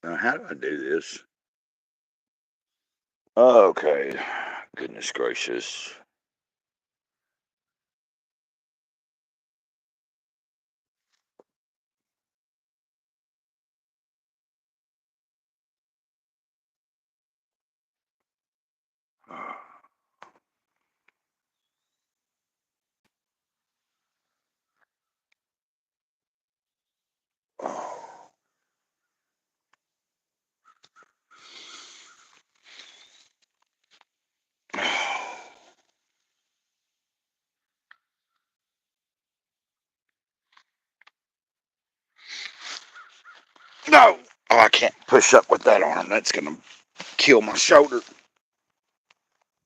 Now, how do I do this? Okay. Goodness gracious. No! Oh, I can't push up with that arm. That's going to kill my shoulder.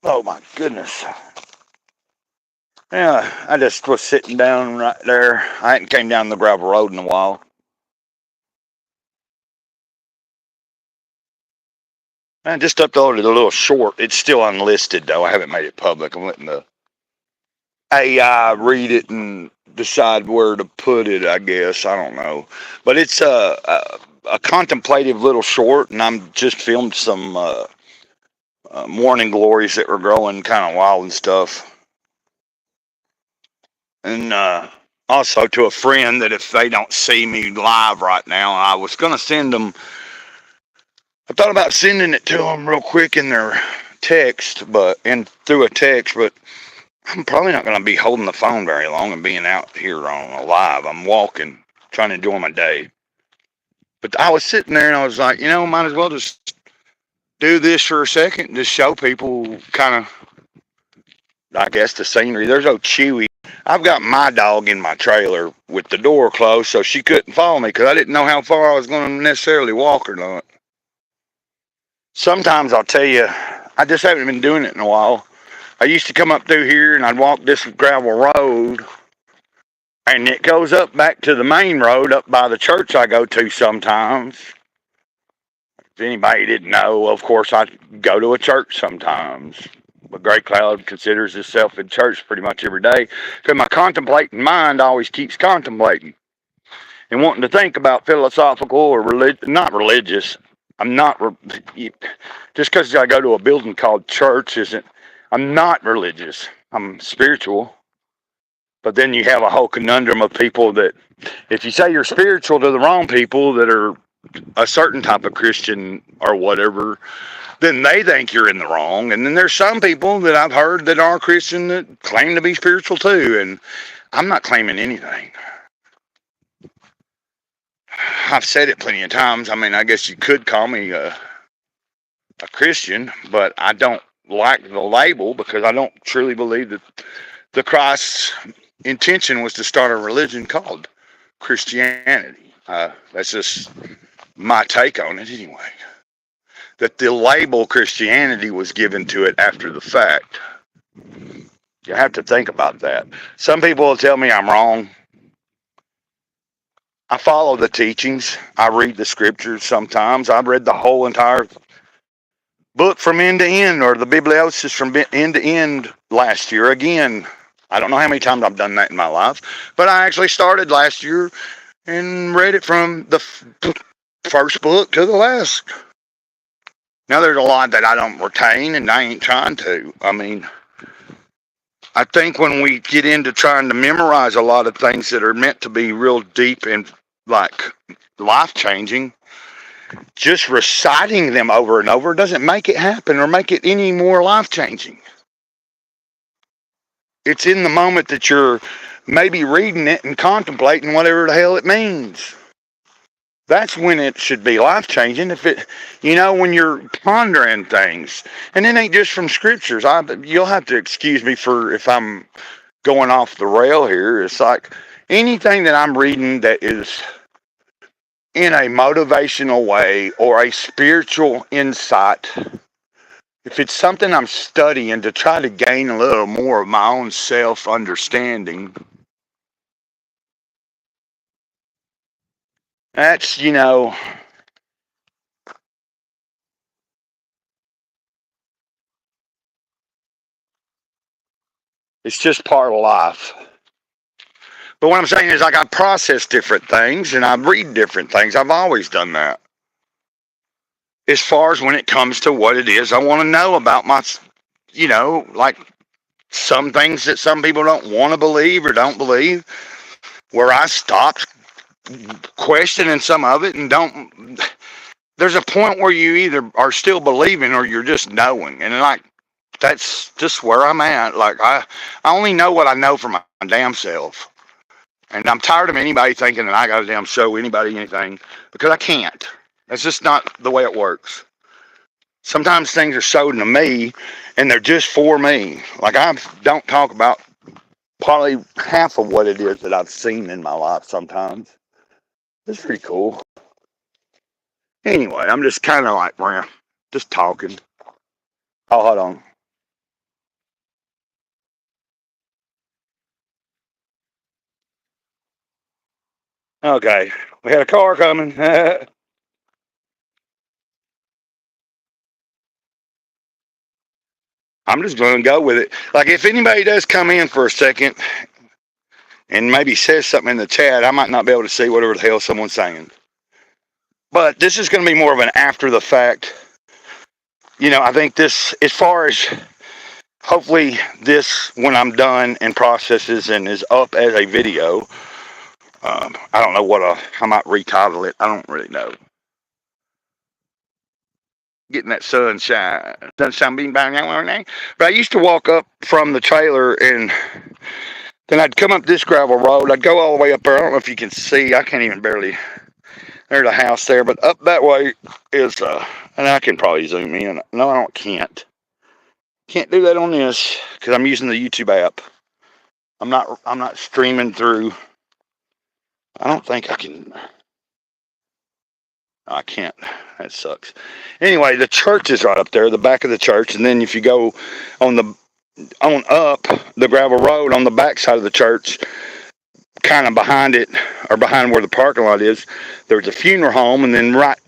Oh, my goodness. Yeah, I just was sitting down right there. I hadn't came down the gravel road in a while. And just uploaded a little short. It's still unlisted, though. I haven't made it public. I'm letting the AI read it and decide where to put it, I guess. I don't know. But it's a contemplative little short, and I'm just filmed some morning glories that were growing kind of wild and stuff. And also to a friend that if they don't see me live right now, I was going to send them. I thought about sending it to them real quick in their text, and through a text, but I'm probably not going to be holding the phone very long and being out here on a live. I'm walking, trying to enjoy my day. But I was sitting there and I was like, might as well just do this for a second and just show people kind of, I guess, the scenery. There's old Chewy. I've got my dog in my trailer with the door closed, so she couldn't follow me because I didn't know how far I was going to necessarily walk or not. Sometimes I'll tell you, I just haven't been doing it in a while. I used to come up through here and I'd walk this gravel road, and it goes up back to the main road up by the church I go to sometimes. If anybody didn't know, of course, I go to a church sometimes. But Great Cloud considers itself in church pretty much every day because my contemplating mind always keeps contemplating and wanting to think about philosophical or not religious. I'm not, just because I go to a building called church isn't, I'm not religious. I'm spiritual. But then you have a whole conundrum of people that, if you say you're spiritual to the wrong people that are a certain type of Christian or whatever, then they think you're in the wrong. And then there's some people that I've heard that are Christian that claim to be spiritual too. And I'm not claiming anything. I've said it plenty of times. I mean, I guess you could call me a Christian, but I don't like the label because I don't truly believe that the Christ's intention was to start a religion called Christianity. That's just my take on it anyway. That the label Christianity was given to it after the fact. You have to think about that. Some people will tell me I'm wrong. I follow the teachings. I read the scriptures sometimes. I've read the whole entire book from end to end, or the bibliosis from end to end last year. Again, I don't know how many times I've done that in my life, but I actually started last year and read it from the first book to the last. Now, there's a lot that I don't retain, and I ain't trying to. I mean, I think when we get into trying to memorize a lot of things that are meant to be real deep and like life-changing, just reciting them over and over doesn't make it happen or make it any more life-changing. It's in the moment that you're maybe reading it and contemplating whatever the hell it means. That's when it should be life-changing. If it, when you're pondering things, and it ain't just from scriptures. You'll have to excuse me for if I'm going off the rail here. It's like anything that I'm reading that is in a motivational way or a spiritual insight. If it's something I'm studying to try to gain a little more of my own self-understanding, that's, it's just part of life. But what I'm saying is, like, I process different things and I read different things. I've always done that. as far as when it comes to what it is I want to know about my, like some things that some people don't want to believe or don't believe, where I stopped questioning some of it and don't. There's a point where you either are still believing or you're just knowing, and like that's just where I'm at. Like I only know what I know for my damn self, and I'm tired of anybody thinking that I got to damn show anybody anything because I can't. That's just not the way it works. Sometimes things are sold to me, and they're just for me. Like I don't talk about probably half of what it is that I've seen in my life. Sometimes it's pretty cool. Anyway, I'm just kind of like, well, just talking. Oh, hold on. Okay, we had a car coming. I'm just going to go with it. Like, if anybody does come in for a second and maybe says something in the chat, I might not be able to see whatever the hell someone's saying. But this is going to be more of an after the fact. I think this, as far as hopefully this, when I'm done and processes and is up as a video, I don't know I might retitle it. I don't really know. Getting that sunshine being down there. But I used to walk up from the trailer and then I'd come up this gravel road. I'd go all the way up there. I don't know if you can see. I can't even barely. There's a house there, but up that way is, and I can probably zoom in. No, I can't. Can't do that on this because I'm using the YouTube app. I'm not streaming through. I don't think I can. I can't. That sucks. Anyway, the church is right up there, the back of the church, and then if you go on up the gravel road on the back side of the church, kind of behind it, or behind where the parking lot is, there's a funeral home, and then right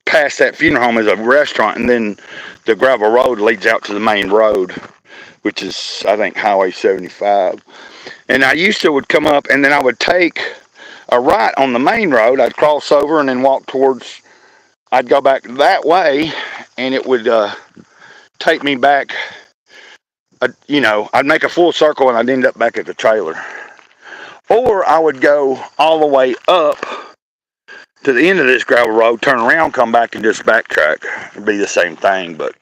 past that funeral home is a restaurant, and then the gravel road leads out to the main road, which is, I think, Highway 75. And I used to would come up, and then I would take a right on the main road. I'd cross over and then walk towards, I'd go back that way, and it would take me back, I'd make a full circle, and I'd end up back at the trailer. Or I would go all the way up to the end of this gravel road, turn around, come back, and just backtrack. It'd be the same thing, but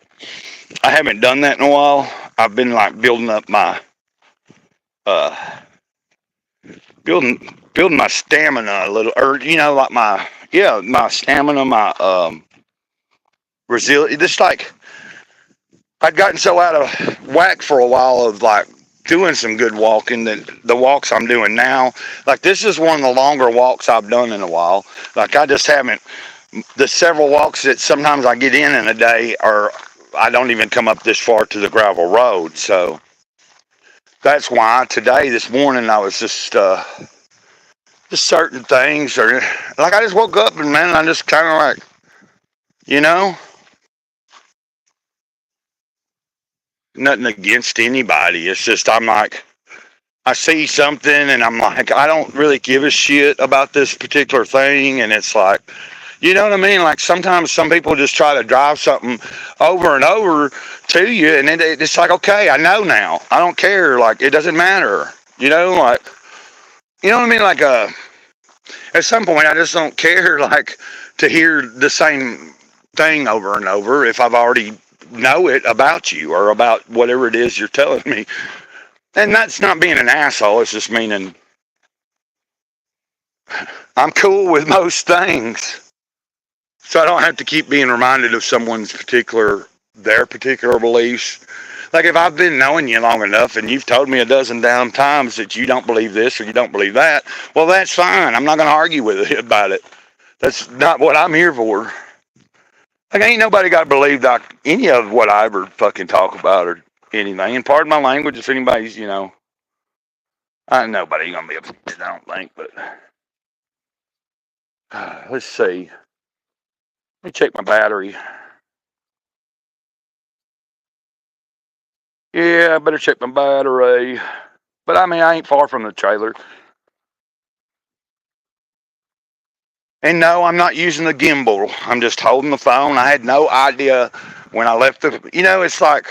I haven't done that in a while. I've been like building up my uh building my stamina a little, or like my stamina, my resilience. Just like I'd gotten so out of whack for a while of like doing some good walking, that the walks I'm doing now, like this is one of the longer walks I've done in a while. Like I just haven't, the several walks that sometimes I get in a day, or I don't even come up this far to the gravel road. So that's why today, this morning, I was just certain things, or like I just woke up and man, I just kind of like, you know, nothing against anybody. It's just I'm like, I see something and I'm like, I don't really give a shit about this particular thing, and it's like, you know what I mean? Like sometimes some people just try to drive something over and over to you, and it's like, okay, I know now. I don't care. Like it doesn't matter. Like you know what I mean? Like at some point, I just don't care. Like to hear the same thing over and over if I've already know it about you or about whatever it is you're telling me. And that's not being an asshole. It's just meaning I'm cool with most things. So I don't have to keep being reminded of their particular beliefs. Like if I've been knowing you long enough and you've told me a dozen damn times that you don't believe this or you don't believe that, well, that's fine. I'm not going to argue with you about it. That's not what I'm here for. Like ain't nobody got to believe like any of what I ever fucking talk about or anything. And pardon my language if anybody's, nobody going to be offended, I don't think. But let's see. Let me check my battery. Yeah, I better check my battery. But I mean, I ain't far from the trailer. And no, I'm not using the gimbal. I'm just holding the phone. I had no idea when I left the. It's like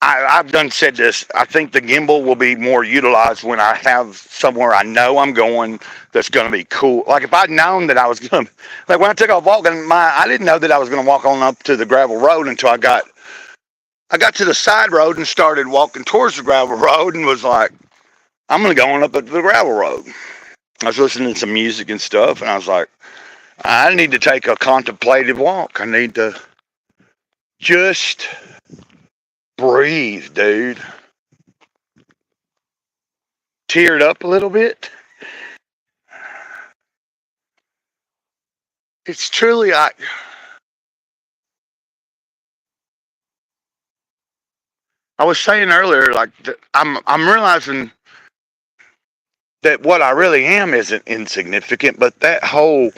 I've done said this. I think the gimbal will be more utilized when I have somewhere I know I'm going that's going to be cool. Like if I'd known that I was going to, like when I took off walking, I didn't know that I was going to walk on up to the gravel road until I got to the side road and started walking towards the gravel road and was like, I'm going to go on up to the gravel road. I was listening to some music and stuff, and I was like, I need to take a contemplative walk. I need to just breathe, dude. Teared up a little bit. It's truly, I was saying earlier, like I'm realizing that what I really am isn't insignificant, but that whole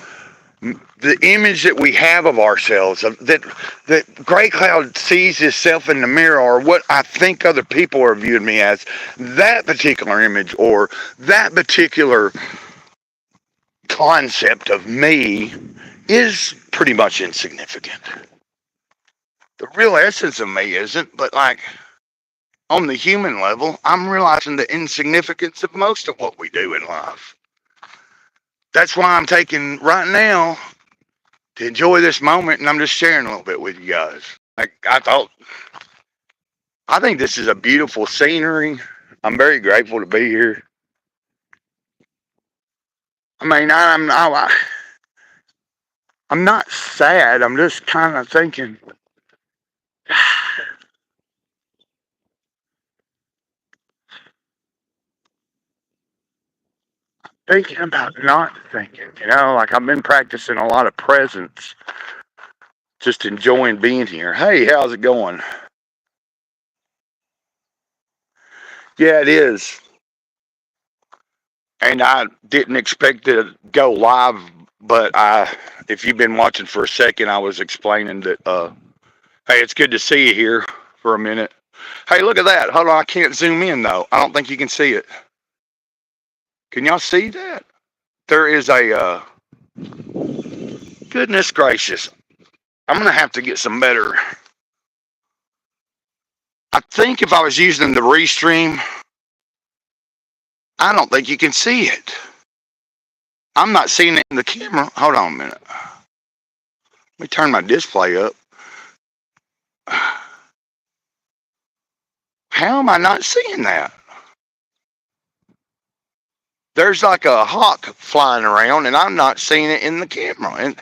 the image that we have of ourselves, that Grey Cloud sees himself in the mirror, or what I think other people are viewing me as, that particular image or that particular concept of me is pretty much insignificant. The real essence of me isn't, but like on the human level, I'm realizing the insignificance of most of what we do in life. That's why I'm taking right now to enjoy this moment, and I'm just sharing a little bit with you guys. Like I think this is a beautiful scenery. I'm very grateful to be here. I mean, I'm not sad. I'm just kind of thinking about not thinking. Like I've been practicing a lot of presence, just enjoying being here. Hey, how's it going? Yeah, it is. And I didn't expect to go live, but if you've been watching for a second, I was explaining that, hey, it's good to see you here for a minute. Hey, look at that. Hold on, I can't zoom in though. I don't think you can see it. Can y'all see that? There is goodness gracious. I'm going to have to get some better. I think if I was using the restream, I don't think you can see it. I'm not seeing it in the camera. Hold on a minute. Let me turn my display up. How am I not seeing that? There's like a hawk flying around and I'm not seeing it in the camera. And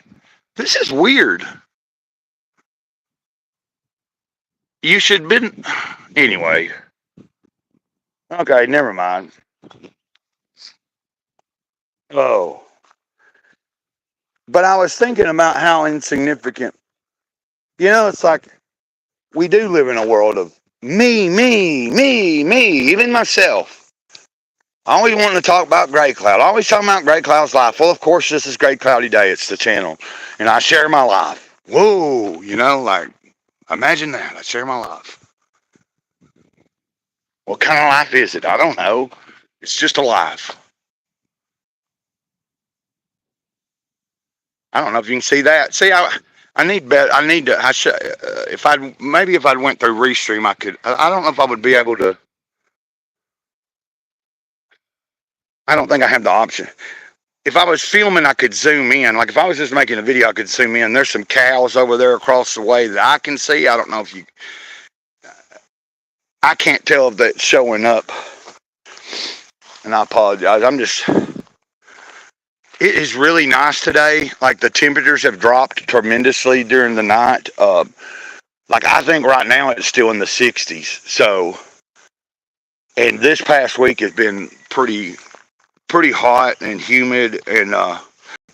this is weird. You should been anyway. Okay, never mind. Oh. But I was thinking about how insignificant. It's like we do live in a world of me, even myself. I always want to talk about Grey Cloud. I always talk about Grey Cloud's life. Well, of course, this is Greycloudyday. It's the channel. And I share my life. Whoa, like, imagine that. I share my life. What kind of life is it? I don't know. It's just a life. I don't know if you can see that. See, I need better. I need to. I should. If I'd went through Restream, I could. I don't know if I would be able to. I don't think I have the option. If I was filming, I could zoom in. Like if I was just making a video, I could zoom in. There's some cows over there across the way that I can see. I don't know if you. I can't tell if that's showing up. And I apologize. It is really nice today. Like the temperatures have dropped tremendously during the night. Like I think right now it's still in the 60s. So, and this past week has been pretty hot and humid, and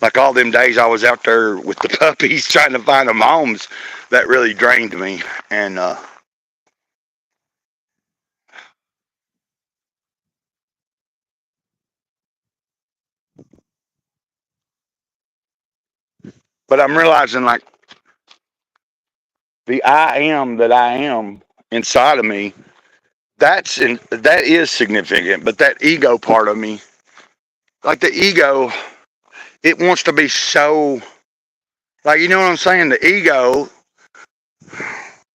like all them days I was out there with the puppies trying to find them homes, that really drained me. And but I'm realizing like the I am that I am inside of me, that is significant. But that ego part of me, like the ego, It wants to be so, like, you know what I'm saying? The ego,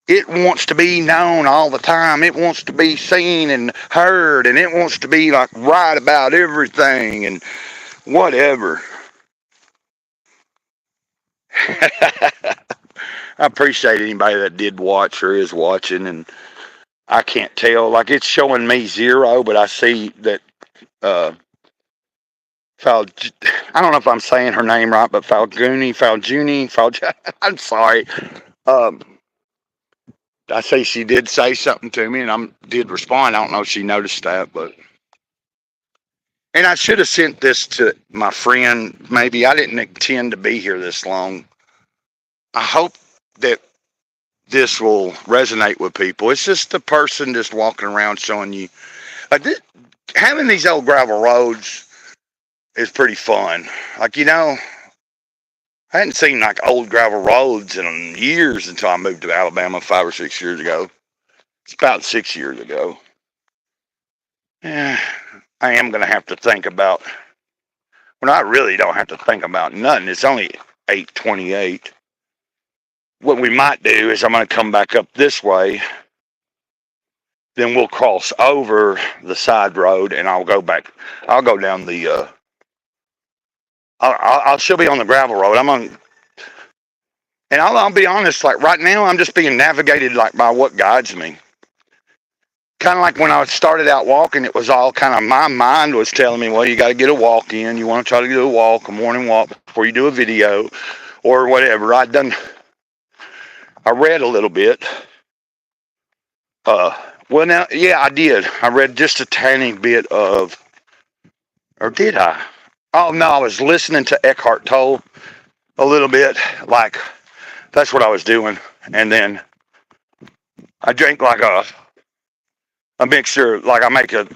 it wants to be known all the time. It wants to be seen and heard, and it wants to be like right about everything and whatever. I appreciate anybody that did watch or is watching, and I can't tell. Like, it's showing me 0, but I see that uh, Fal, I don't know if I'm saying her name right, but I'm sorry. Um, I say she did say something to me, and I did respond. I don't know if she noticed that, but. And I should have sent this to my friend. Maybe I didn't intend to be here this long. I hope that this will resonate with people. It's just the person just walking around showing you. Having these old gravel roads is pretty fun. Like, I hadn't seen like old gravel roads in years until I moved to Alabama 5 or 6 years ago. It's about 6 years ago. Yeah, I am going to have to think about. Well, I really don't have to think about nothing. It's only 8:28. What we might do is I'm going to come back up this way. Then we'll cross over the side road, and I'll go back. I'll go down the. I'll still be on the gravel road. And I'll be honest. Like right now, I'm just being navigated like by what guides me. Kind of like when I started out walking, it was all kind of my mind was telling me, well, you got to get a walk in. You want to try to do a walk, a morning walk before you do a video, or whatever. I read a little bit. Well, now, yeah, I did. I read just a tiny bit of, or did I? Oh, no, I was listening to Eckhart Tolle a little bit. Like, that's what I was doing. And then I drank like a mixture, like I make a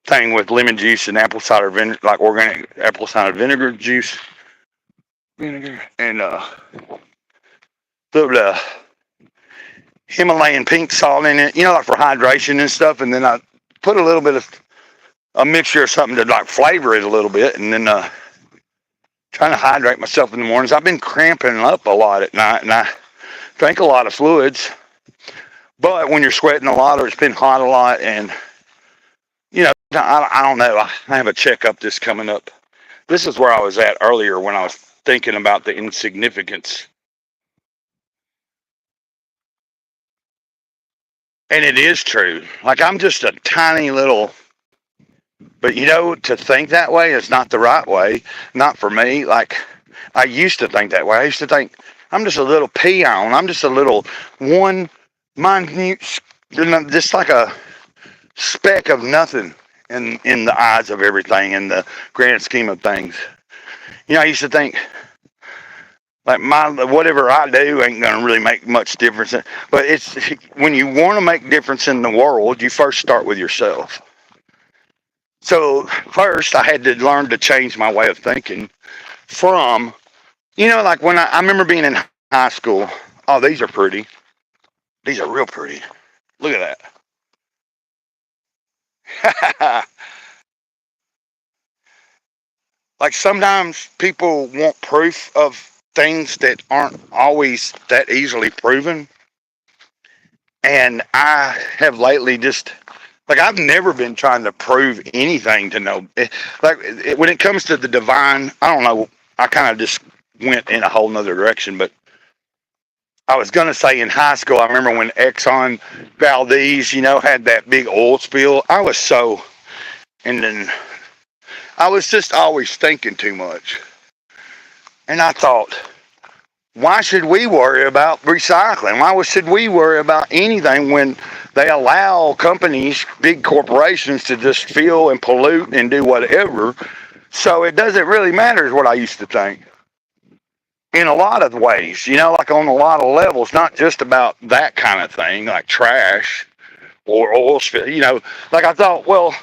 thing with lemon juice and apple cider vinegar, like organic apple cider vinegar juice. And the Himalayan pink salt in it, like for hydration and stuff. And then I put a little bit of a mixture of something to like flavor it a little bit. And then trying to hydrate myself in the mornings. I've been cramping up a lot at night, and I drink a lot of fluids. But when you're sweating a lot or it's been hot a lot, and I don't know. I have a checkup this coming up. This is where I was at earlier when I was thinking about the insignificance. And it is true. Like, I'm just a tiny little, but to think that way is not the right way. Not for me. Like, I used to think that way. I used to think I'm just a little peon. I'm just a little one minute, just like a speck of nothing in the eyes of everything in the grand scheme of things. I used to think like whatever I do ain't gonna really make much difference. But it's when you want to make difference in the world, you first start with yourself. So first, I had to learn to change my way of thinking from, like when I remember being in high school. Oh, these are pretty. These are real pretty. Look at that. Like sometimes people want proof of things that aren't always that easily proven. And I have lately just, like, I've never been trying to prove anything to know. Like, when it comes to the divine, I don't know. I kind of just went in a whole nother direction. But I was going to say in high school, I remember when Exxon Valdez, had that big oil spill. And then I was just always thinking too much. And I thought, why should we worry about recycling? Why should we worry about anything when they allow companies, big corporations, to just fill and pollute and do whatever? So it doesn't really matter is what I used to think. In a lot of ways, like on a lot of levels, not just about that kind of thing, like trash or oil spill, like I thought, well,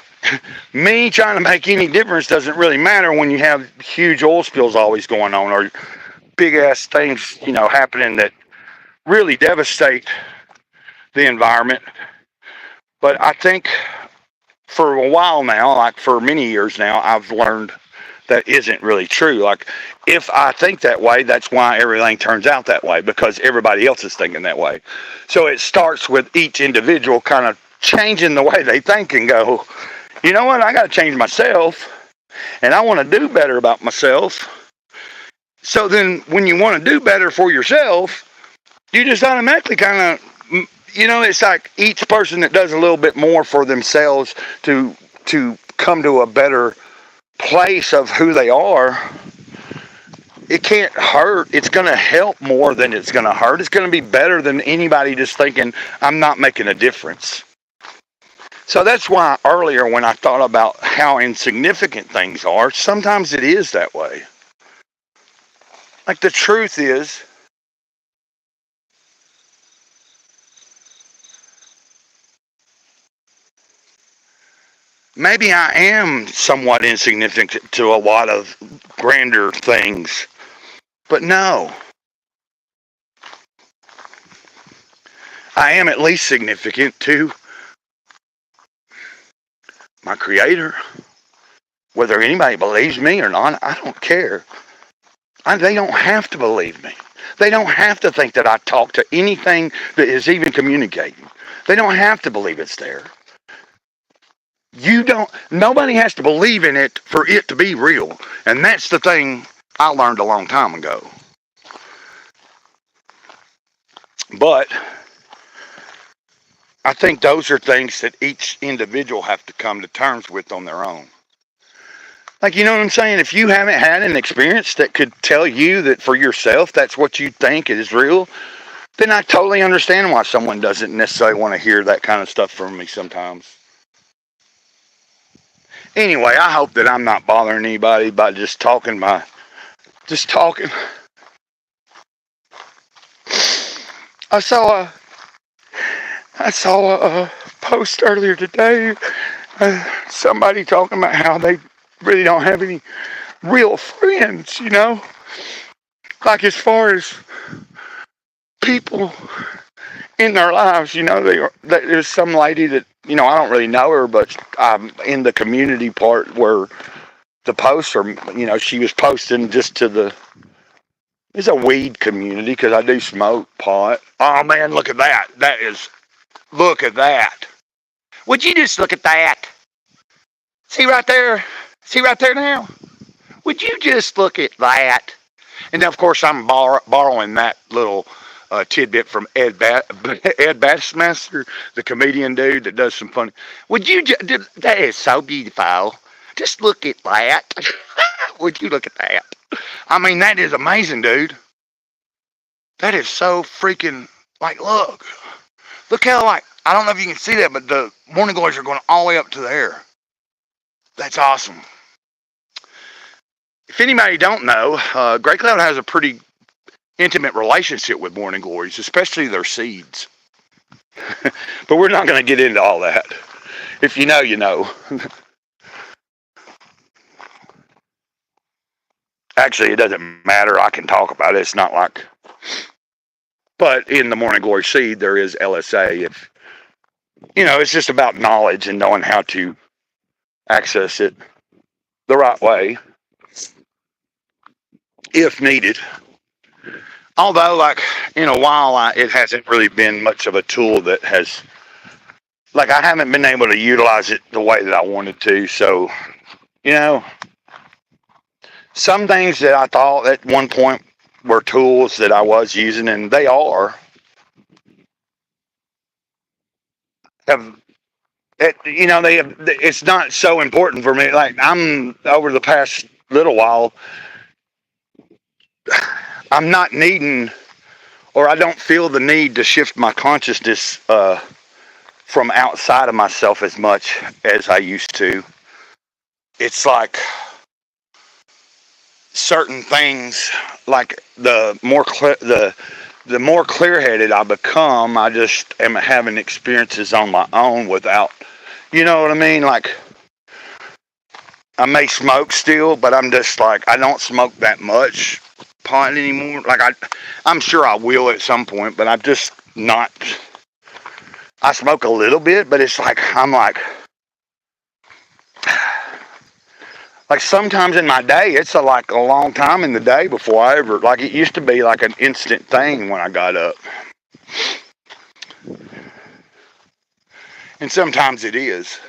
me trying to make any difference doesn't really matter when you have huge oil spills always going on or big ass things, happening that really devastate the environment. But I think for a while now, like for many years now, I've learned that isn't really true. Like, if I think that way, that's why everything turns out that way, because everybody else is thinking that way. So it starts with each individual kind of changing the way they think and go, you know what, I got to change myself, and I want to do better about myself. So then when you want to do better for yourself, you just automatically kind of, it's like each person that does a little bit more for themselves to come to a better place of who they are, it can't hurt. It's going to help more than it's going to hurt. It's going to be better than anybody just thinking, I'm not making a difference. So that's why earlier when I thought about how insignificant things are, sometimes it is that way. Like, the truth is, maybe I am somewhat insignificant to a lot of grander things, but no. I am at least significant to my Creator. Whether anybody believes me or not, I don't care. They don't have to believe me. They don't have to think that I talk to anything that is even communicating. They don't have to believe it's there. Nobody has to believe in it for it to be real. And that's the thing I learned a long time ago. But I think those are things that each individual have to come to terms with on their own. Like, you know what I'm saying? If you haven't had an experience that could tell you that for yourself that's what you think is real, then I totally understand why someone doesn't necessarily want to hear that kind of stuff from me sometimes. Anyway, I hope that I'm not bothering anybody by just talking. I saw a post earlier today. Somebody talking about how they really don't have any real friends, like as far as people in their lives, there's some lady that, I don't really know her, but I'm in the community part where the posts are, she was posting just to it's a weed community because I do smoke pot. Oh man, look at that. Look at that. Would you just look at that? See right there now? Would you just look at that? And of course, I'm borrowing that little tidbit from Ed Bassmaster, the comedian dude that does some funny. That is so beautiful. Just look at that. Would you look at that? I mean, that is amazing, dude. That is so freaking, look how, I don't know if you can see that, but the morning glories are going all the way up to there. That's awesome. If anybody don't know, Grey Cloud has a pretty intimate relationship with morning glories, especially their seeds. But we're not going to get into all that. If you know, you know. Actually, it doesn't matter. I can talk about it. It's not like... But in the morning glory seed, there is LSA. It's just about knowledge and knowing how to access it the right way, if needed. Although, in a while, it hasn't really been much of a tool that has... I haven't been able to utilize it the way that I wanted to. So, some things that I thought at one point were tools that I was using, and they are, it's not so important for me. I'm, over the past little while, I'm not needing, or I don't feel the need to shift my consciousness from outside of myself as much as I used to. It's like certain things, the more clear-headed I become, I just am having experiences on my own without, you know what I mean? I may smoke still, but I'm just I don't smoke that much pot anymore. I'm sure I will at some point, but I'm just not. I smoke a little bit, but it's I'm Like sometimes in my day, it's like a long time in the day before I ever, like it used to be like an instant thing when I got up. And sometimes it is.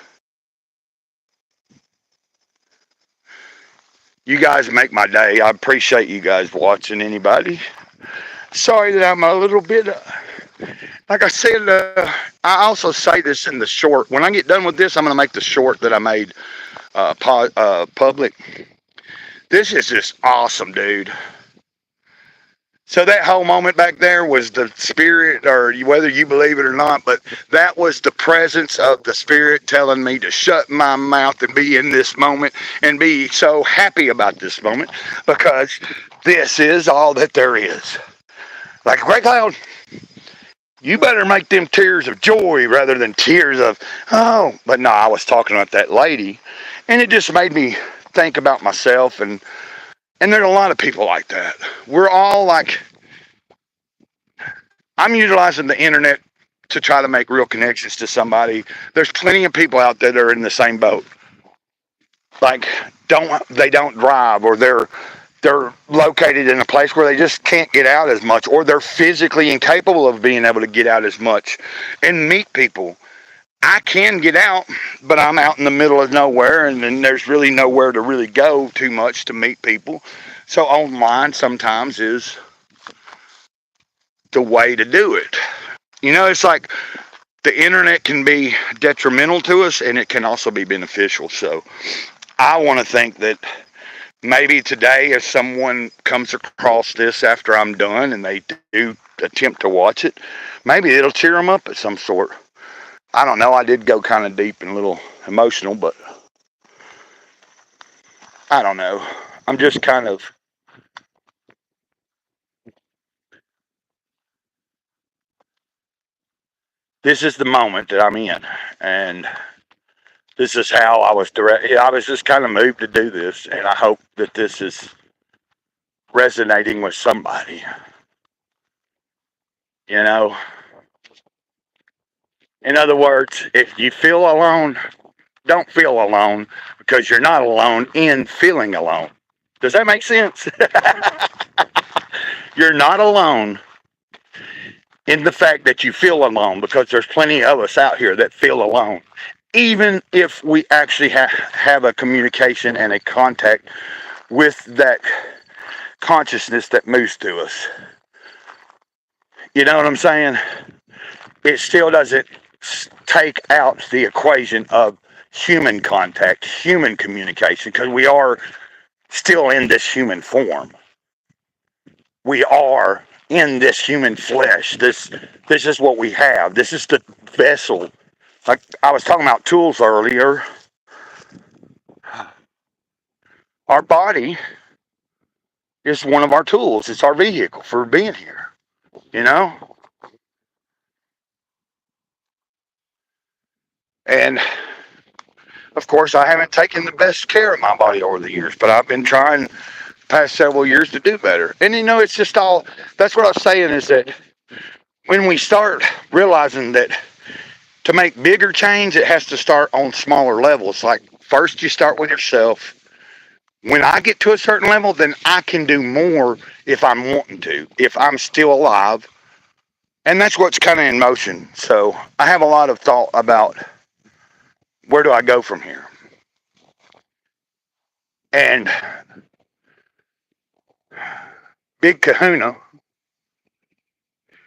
You guys make my day. I appreciate you guys watching. Anybody? Sorry that I'm a little bit, like I said, I also say this in the short. When I get done with this, I'm going to make the short that I made public. This is just awesome, dude. So that whole moment back there was the spirit, or whether you believe it or not, but that was the presence of the spirit telling me to shut my mouth and be in this moment and be so happy about this moment because this is all that there is. Like a great cloud, you better make them tears of joy rather than tears of, oh. But no, I was talking about that lady, and it just made me think about myself, and there's a lot of people like that. We're all like, I'm utilizing the internet to try to make real connections to somebody. There's plenty of people out there that are in the same boat. Like, they don't drive, or they're located in a place where they just can't get out as much, or they're physically incapable of being able to get out as much and meet people. I can get out, but I'm out in the middle of nowhere, and then there's really nowhere to really go too much to meet people. So online sometimes is the way to do it. You know, it's like the internet can be detrimental to us, and it can also be beneficial. So I want to think that maybe today, if someone comes across this after I'm done and they do attempt to watch it, maybe it'll cheer them up of some sort. I don't know. I did go kind of deep and a little emotional, but I don't know. I'm just kind of, this is the moment that I'm in, and this is how I was directed. I was just kind of moved to do this, and I hope that this is resonating with somebody. You know, in other words, if you feel alone, don't feel alone because you're not alone in feeling alone. Does that make sense? You're not alone in the fact that you feel alone because there's plenty of us out here that feel alone. Even if we actually have a communication and a contact with that consciousness that moves to us. You know what I'm saying? It still doesn't take out the equation of human contact, human communication, because we are still in this human form. We are in this human flesh. This is what we have. This is the vessel. Like I was talking about tools earlier. Our body is one of our tools. It's our vehicle for being here. You know? And of course, I haven't taken the best care of my body over the years, but I've been trying the past several years to do better. And you know, it's just all, that's what I was saying is that when we start realizing that to make bigger change, it has to start on smaller levels. Like first you start with yourself. When I get to a certain level, then I can do more if I'm wanting to, if I'm still alive. And that's what's kind of in motion. So I have a lot of thought about where do I go from here? And Big Kahuna,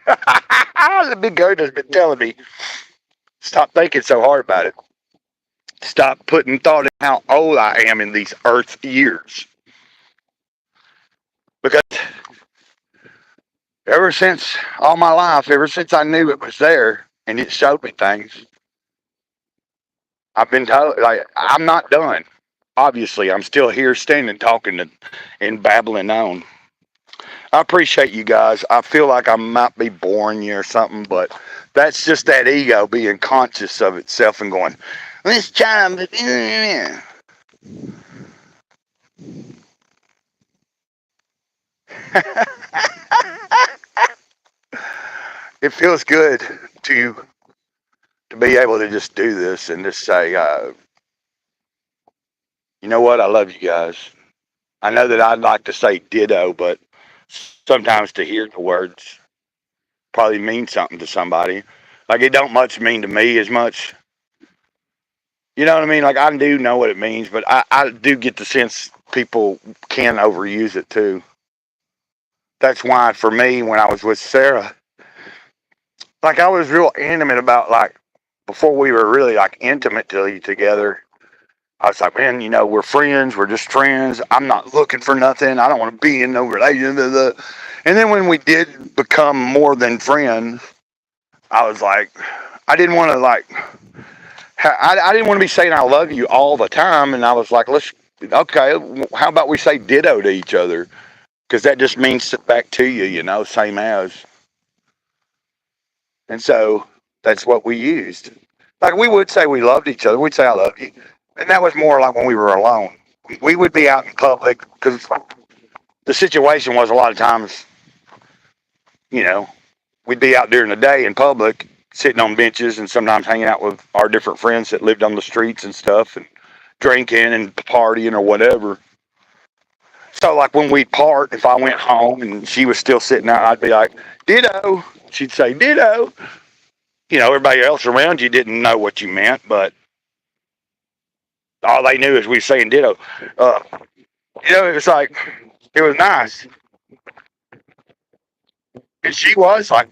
the Big Kahuna's been telling me, stop thinking so hard about it. Stop putting thought in how old I am in these earth years. Because ever since all my life, ever since I knew it was there and it showed me things, I've been told, like, I'm not done. Obviously, I'm still here standing, talking and babbling on. I appreciate you guys. I feel like I might be boring you or something, but that's just that ego being conscious of itself and going, let's try to. It feels good to be able to just do this and just say, You know what? I love you guys. I know that I'd like to say ditto, but sometimes to hear the words probably means something to somebody. Like it don't much mean to me as much. You know what I mean? Like I do know what it means, but I do get the sense people can overuse it too. That's why for me, when I was with Sarah, like I was real intimate about like before we were really like intimate together. I was like, man, you know, we're friends. We're just friends. I'm not looking for nothing. I don't want to be in no relation. And then when we did become more than friends, I was like, I didn't want to like, I didn't want to be saying I love you all the time. And I was like, okay, how about we say ditto to each other? Because that just means back to you, you know, same as. And so that's what we used. Like we would say we loved each other. We'd say I love you. And that was more like when we were alone. We would be out in public because the situation was a lot of times, you know, we'd be out during the day in public, sitting on benches and sometimes hanging out with our different friends that lived on the streets and stuff and drinking and partying or whatever. So like when we'd part, if I went home and she was still sitting out, I'd be like, ditto. She'd say, ditto. You know, everybody else around you didn't know what you meant, but all they knew is we were saying ditto. Uh, you know, it was like, it was nice. And she was like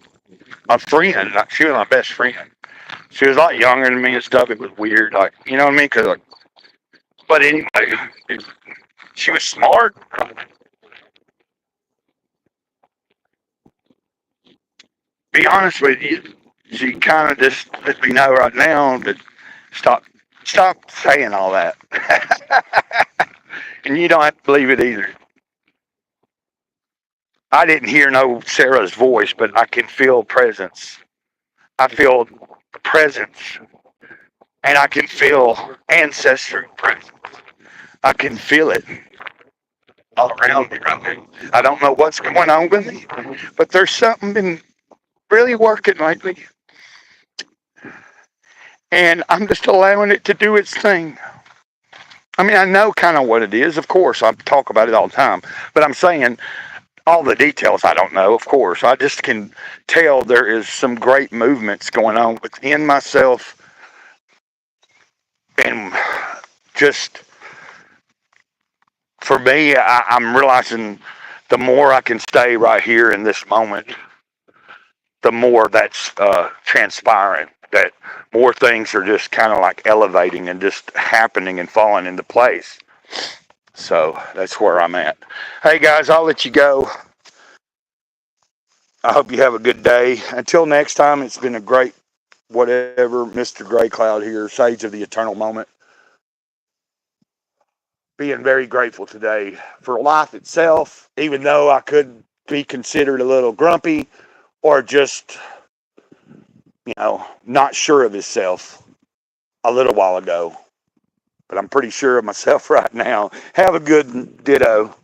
a friend. Like, she was my best friend. She was a lot younger than me and stuff. It was weird. Like, you know what I mean? Cause, like, but anyway, she was smart. Be honest with you, she kind of just let me know right now that stop, stop saying all that. And you don't have to believe it either. I didn't hear no Sarah's voice, but I can feel presence. I feel presence, and I can feel ancestral presence. I can feel it all around me right now. I don't know what's going on with me, but there's something been really working lately, and I'm just allowing it to do its thing. I mean, I know kind of what it is, of course. I talk about it all the time, but I'm saying all the details I don't know, of course. I just can tell there is some great movements going on within myself and just for me, I'm realizing the more I can stay right here in this moment, the more that's transpiring. That more things are just kind of like elevating and just happening and falling into place. So that's where I'm at. Hey guys, I'll let you go. I hope you have a good day. Until next time, it's been a great whatever, Mr. Greycloud here, Sage of the Eternal Moment. Being very grateful today for life itself, even though I could be considered a little grumpy or just, you know, not sure of himself a little while ago. But I'm pretty sure of myself right now. Have a good ditto.